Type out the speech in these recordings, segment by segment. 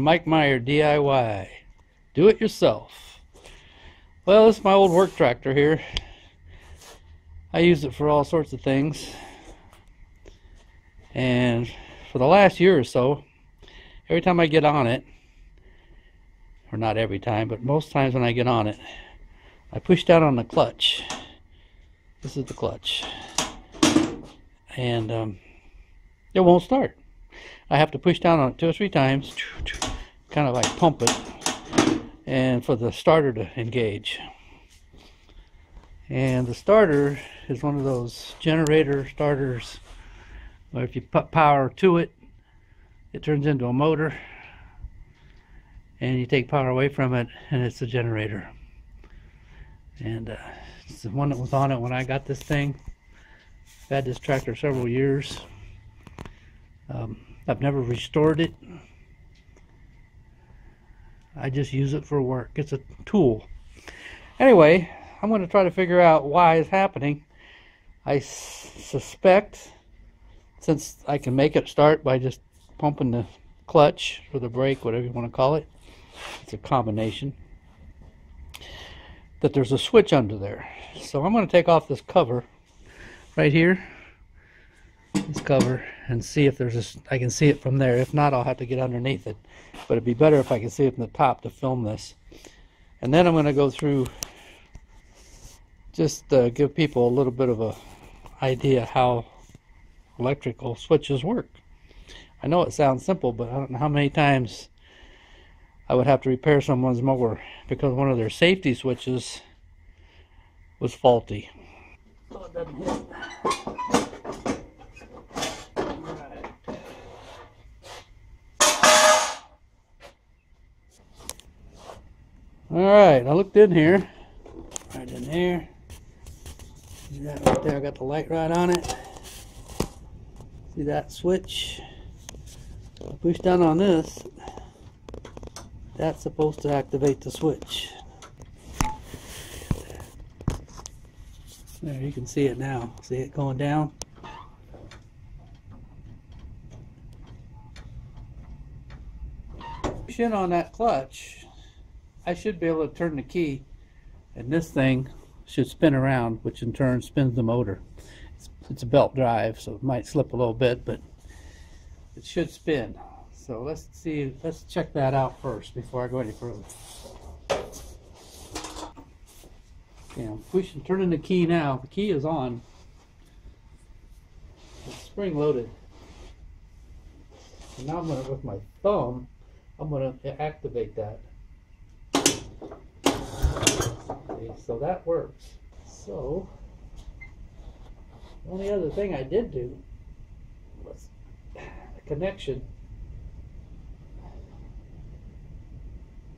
Mike Meier DIY. Do it yourself. Well, this is my old work tractor here. I use it for all sorts of things. And for the last year or so, every time I get on it, or not every time, but most times when I get on it, I push down on the clutch. This is the clutch. And it won't start. I have to push down on it 2 or 3 times, kind of like pump it, and for the starter to engage. And the starter is one of those generator starters where if you put power to it, it turns into a motor, and you take power away from it and it's a generator. And it's the one that was on it when I got this thing. I've had this tractor several years. I've never restored it. I just use it for work. It's a tool. Anyway, I'm going to try to figure out why it's happening. I suspect, since I can make it start by just pumping the clutch or the brake, whatever you want to call it, it's a combination, that there's a switch under there. So I'm going to take off this cover right here, this cover, and see if there's I can see it from there. If not, I'll have to get underneath it, but it'd be better if I can see it from the top to film this. And then I'm going to go through, just give people a little bit of a idea how electrical switches work. I know it sounds simple, but I don't know how many times I would have to repair someone's mower because one of their safety switches was faulty. So it doesn't hit. Alright, I looked in here. Right in there. See that right there? I got the light right on it. See that switch? I push down on this. That's supposed to activate the switch. There, you can see it now. See it going down? Push in on that clutch, I should be able to turn the key, and this thing should spin around, which in turn spins the motor. It's a belt drive, so it might slip a little bit, but it should spin. So let's see, let's check that out first before I go any further. Okay, I'm pushing, turning the key now. The key is on. It's spring loaded. And now I'm going to, with my thumb, I'm going to activate that. Okay, so that works. So, the only other thing I did do was the connection.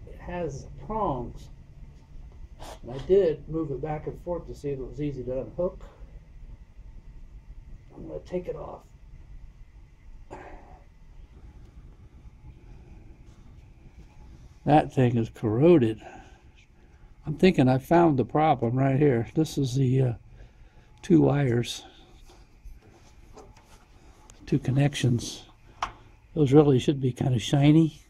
It has prongs, and I did move it back and forth to see if it was easy to unhook. I'm going to take it off. That thing is corroded. I'm thinking I found the problem right here. This is the 2 wires, 2 connections. Those really should be kind of shiny.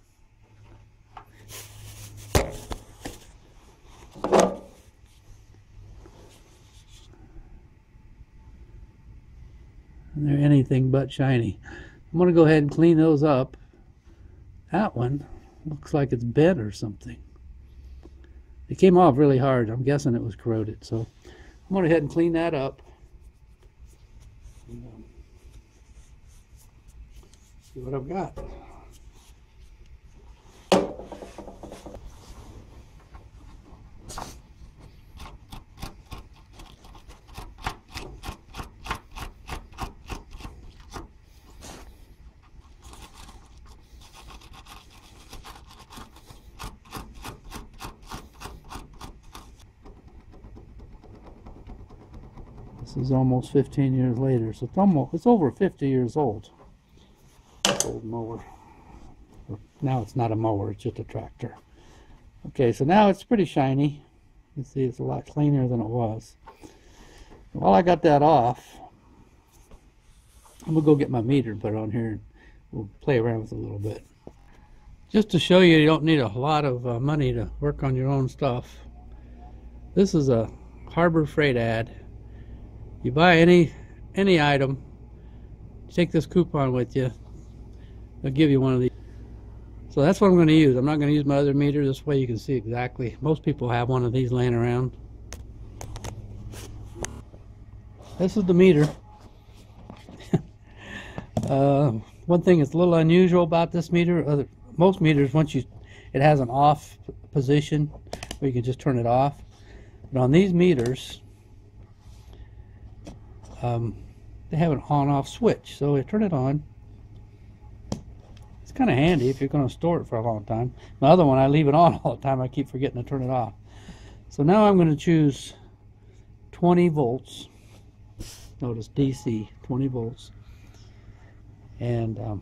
And they're anything but shiny. I'm going to go ahead and clean those up. That one looks like it's bent or something. It came off really hard. I'm guessing it was corroded. So I'm going to go ahead and clean that up. And, see what I've got. This is almost 15 years later, so it's over 50 years old. This old mower. Now it's not a mower, it's just a tractor. Okay, so now it's pretty shiny. You can see it's a lot cleaner than it was. While I got that off, I'm gonna go get my meter and put it on here, and we'll play around with it a little bit. Just to show you, you don't need a lot of money to work on your own stuff. This is a Harbor Freight ad. You buy any item, take this coupon with you, they'll give you one of these. So that's what I'm going to use. I'm not going to use my other meter. This way you can see exactly. Most people have one of these laying around. This is the meter. One thing that's a little unusual about this meter, most meters, it has an off position where you can just turn it off. But on these meters, they have an on-off switch. So you turn it on. It's kind of handy if you're going to store it for a long time. My other one, I leave it on all the time. I keep forgetting to turn it off. So now I'm going to choose 20 volts. Notice DC, 20 volts. And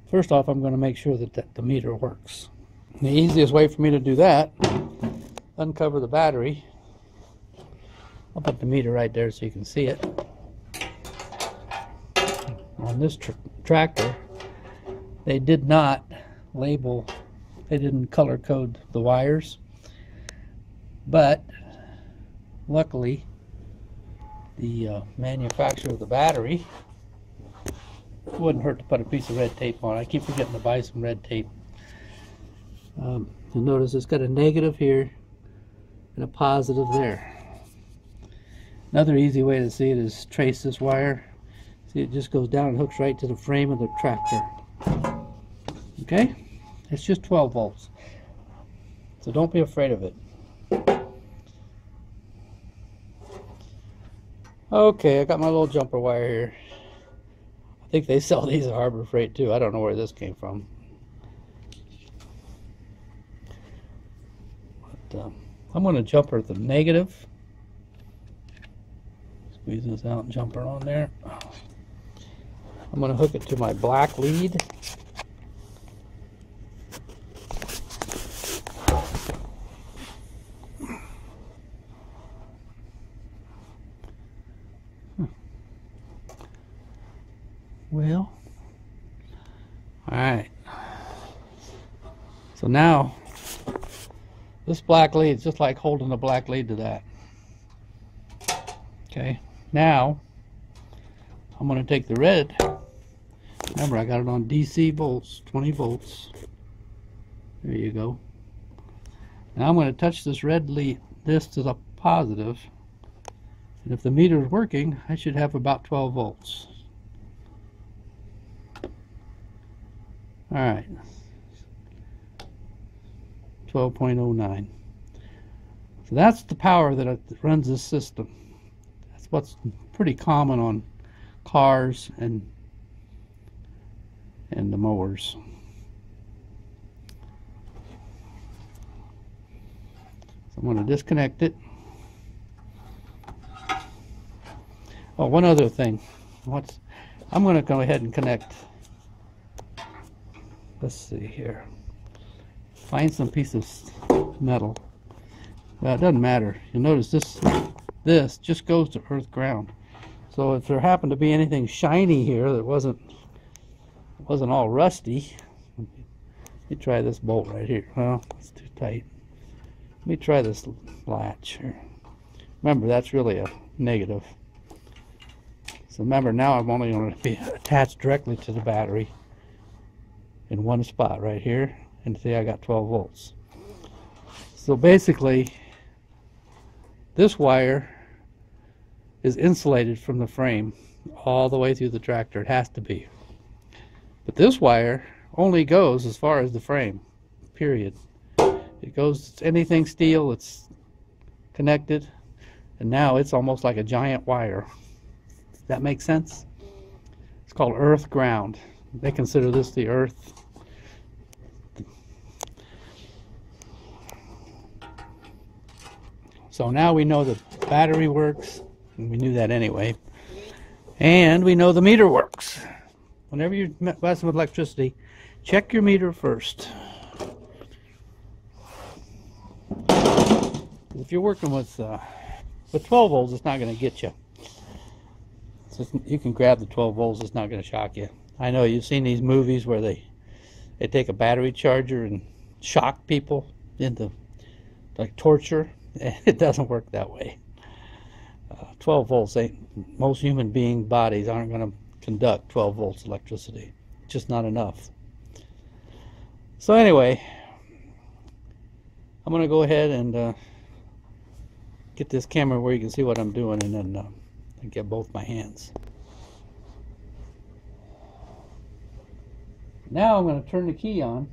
first off, I'm going to make sure that the meter works. And the easiest way for me to do that, uncover the battery. I'll put the meter right there so you can see it. On this tractor, they did not label, they didn't color code the wires, but luckily the manufacturer of the battery, it wouldn't hurt to put a piece of red tape on. I keep forgetting to buy some red tape. You'll notice it's got a negative here and a positive there. Another easy way to see it is trace this wire. See, it just goes down and hooks right to the frame of the tractor. Okay? It's just 12 volts. So don't be afraid of it. Okay, I got my little jumper wire here. I think they sell these at Harbor Freight too. I don't know where this came from. But I'm going to jumper the negative. Squeeze this out and jumper on there. I'm going to hook it to my black lead. Well, alright. So now, this black lead is just like holding the black lead to that. Okay, now I'm going to take the red. Remember, I got it on DC volts, 20 volts. There you go. Now I'm going to touch this red lead, this to the positive. And if the meter is working, I should have about 12 volts. Alright. 12.09. So that's the power that runs this system. That's what's pretty common on cars and the mowers. So I'm going to disconnect it. Oh, one other thing. I'm going to go ahead and connect. Let's see here. Find some piece of metal. Well, it doesn't matter. You'll notice this just goes to earth ground. So if there happened to be anything shiny here that wasn't all rusty, let me try this bolt right here. Well, it's too tight. Let me try this latch here. Remember, that's really a negative. So remember, now I'm only going to be attached directly to the battery in one spot right here, and see, I got 12 volts. So basically, this wire is insulated from the frame all the way through the tractor. It has to be. But this wire only goes as far as the frame, period. It goes anything steel, it's connected, and now it's almost like a giant wire. Does that make sense? It's called earth ground. They consider this the earth. So now we know the battery works, and we knew that anyway. And we know the meter works. Whenever you're messing with electricity, check your meter first. If you're working with 12 volts, it's not going to get you. So you can grab the 12 volts, it's not going to shock you. I know you've seen these movies where they They take a battery charger and shock people into like torture. It doesn't work that way. 12 volts ain't, most human being bodies aren't going to conduct 12 volts electricity. It's just not enough. So anyway, I'm going to go ahead and get this camera where you can see what I'm doing, and then get both my hands. Now I'm going to turn the key on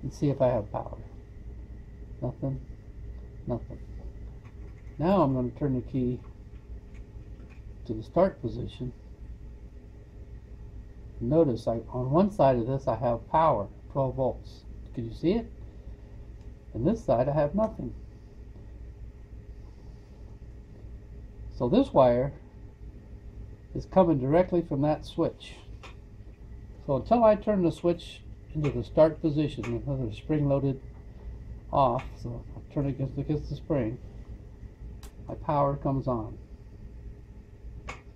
and see if I have power. Nothing. Nothing. Now I'm going to turn the key to the start position. Notice on one side of this I have power, 12 volts. Can you see it? And this side I have nothing. So this wire is coming directly from that switch. So until I turn the switch into the start position, with the spring loaded off, so I'll turn it against the spring, my power comes on.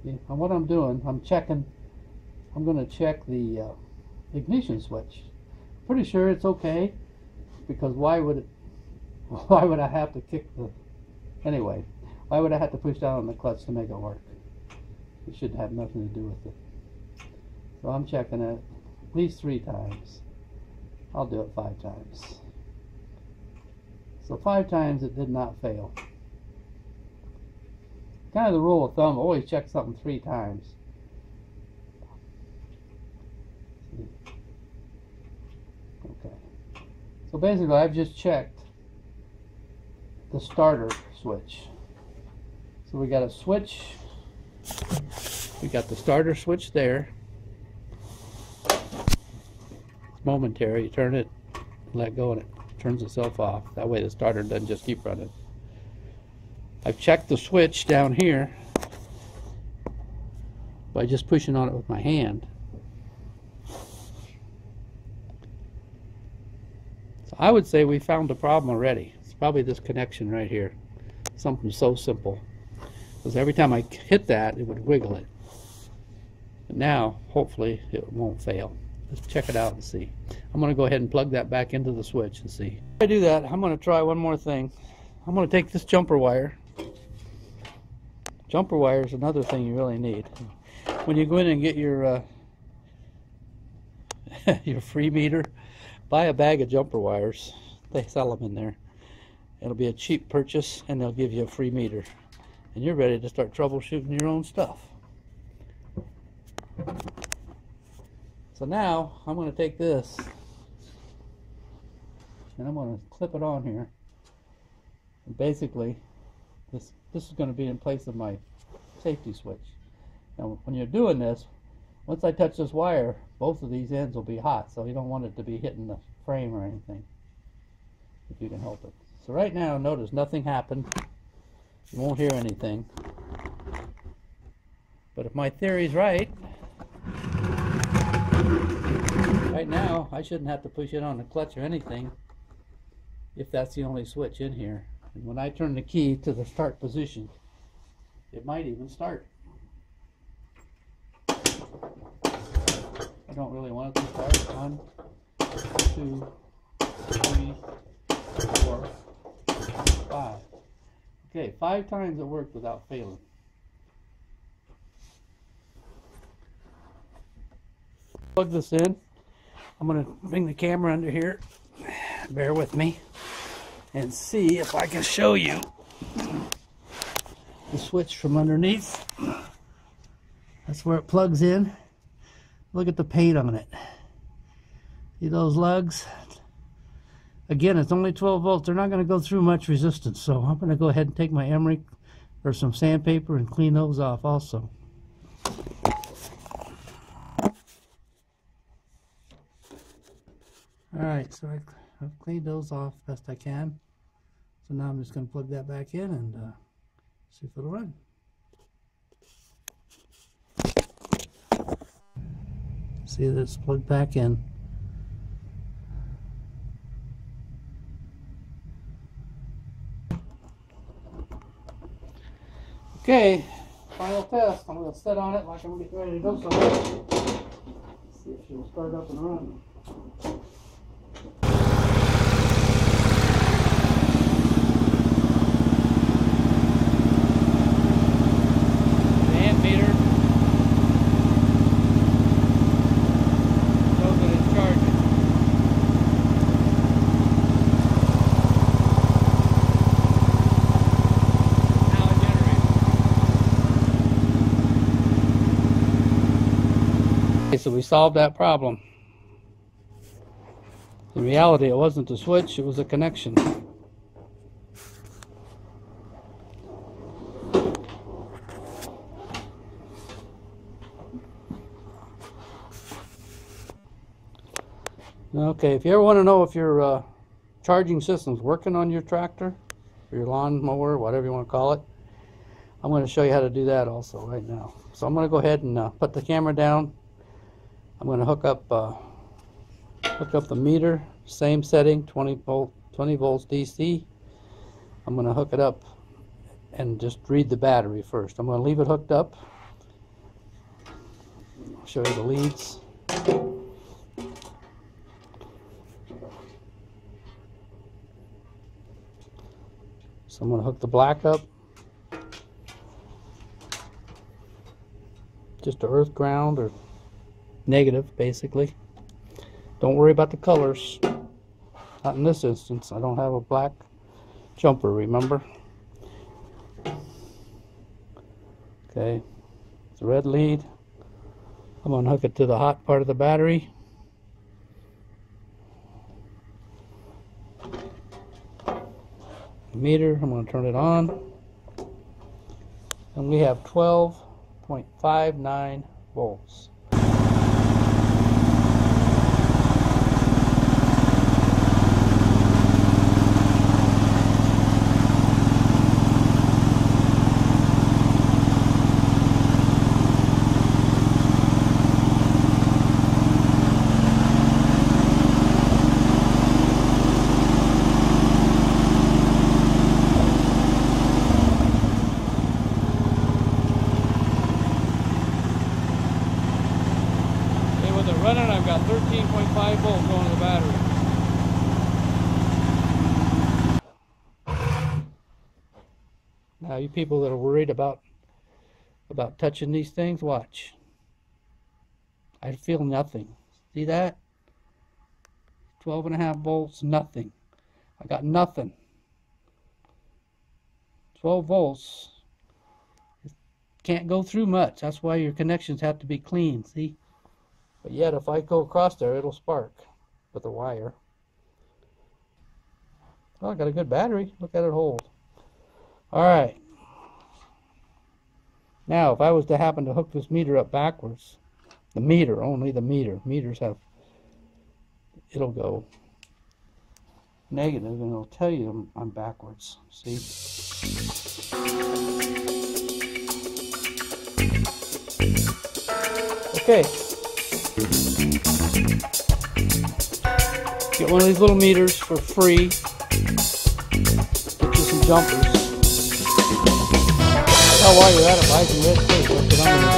See? And what I'm doing, I'm going to check the ignition switch. Pretty sure it's okay, because why would I have to kick the, anyway, why would I have to push down on the clutch to make it work? It should have nothing to do with it. So I'm checking it at least 3 times. I'll do it 5 times. So 5 times it did not fail. Kind of the rule of thumb, always check something 3 times. Okay. So basically I've just checked the starter switch. So we got a switch. We got the starter switch there. It's momentary. You turn it, let go, and it turns itself off. That way the starter doesn't just keep running. I've checked the switch down here by just pushing on it with my hand. So I would say we found the problem already. It's probably this connection right here. Something so simple. Because every time I hit that, it would wiggle it. And now, hopefully, it won't fail. Let's check it out and see. I'm going to go ahead and plug that back into the switch and see. If I do that, I'm going to try one more thing. I'm going to take this jumper wire. Jumper wire is another thing you really need. When you go in and get your your free meter, buy a bag of jumper wires. They sell them in there. It'll be a cheap purchase, and they'll give you a free meter. And you're ready to start troubleshooting your own stuff. So now I'm going to take this and I'm going to clip it on here. And basically, this is going to be in place of my safety switch. Now, when you're doing this, once I touch this wire, both of these ends will be hot, so you don't want it to be hitting the frame or anything, if you can help it. So right now, notice nothing happened. You won't hear anything. But if my theory's right now, I shouldn't have to push it on the clutch or anything if that's the only switch in here. And when I turn the key to the start position, it might even start. I don't really want it to start. 1, 2, 3, 4, 5. Okay, 5 times it worked without failing. Plug this in. I'm going to bring the camera under here. Bear with me. And see if I can show you the switch from underneath. That's where it plugs in. Look at the paint on it. See those lugs? Again, it's only 12 volts. They're not going to go through much resistance, so I'm going to go ahead and take my emery or some sandpaper and clean those off also. Alright, so I've cleaned those off best I can. So now I'm just going to plug that back in and see if it'll run. See that it's plugged back in. Okay, final test. I'm going to sit on it like I'm getting ready to go somewhere. will start up and run. So we solved that problem. In reality, it wasn't the switch, it was a connection. Okay, if you ever want to know if your charging system's working on your tractor, or your lawn mower, whatever you want to call it, I'm going to show you how to do that also right now. So I'm going to go ahead and put the camera down. I'm going to hook up the meter, same setting, 20 volts DC. I'm going to hook it up and just read the battery first. I'm going to leave it hooked up. I'll show you the leads. So I'm going to hook the black up. Just to earth ground or negative, basically. Don't worry about the colors. Not in this instance. I don't have a black jumper, remember? Okay, it's a red lead. I'm going to hook it to the hot part of the battery. The meter, I'm going to turn it on. And we have 12.59 volts. Running, I've got 13.5 volts going to the battery. Now, you people that are worried about touching these things, watch. I feel nothing. See that? 12.5 volts, nothing. I got nothing. 12 volts. Can't go through much. That's why your connections have to be clean. See? But yet, if I go across there, it'll spark with the wire. Well, I got a good battery. Look at it hold. Alright. Now, if I was to happen to hook this meter up backwards, the meter, only the meter. Meters have, it'll go negative and it'll tell you I'm backwards. See? Okay. Get one of these little meters for free. Get you some jumpers. Now while you're at it, buy some red tape. That's what I'm going to do.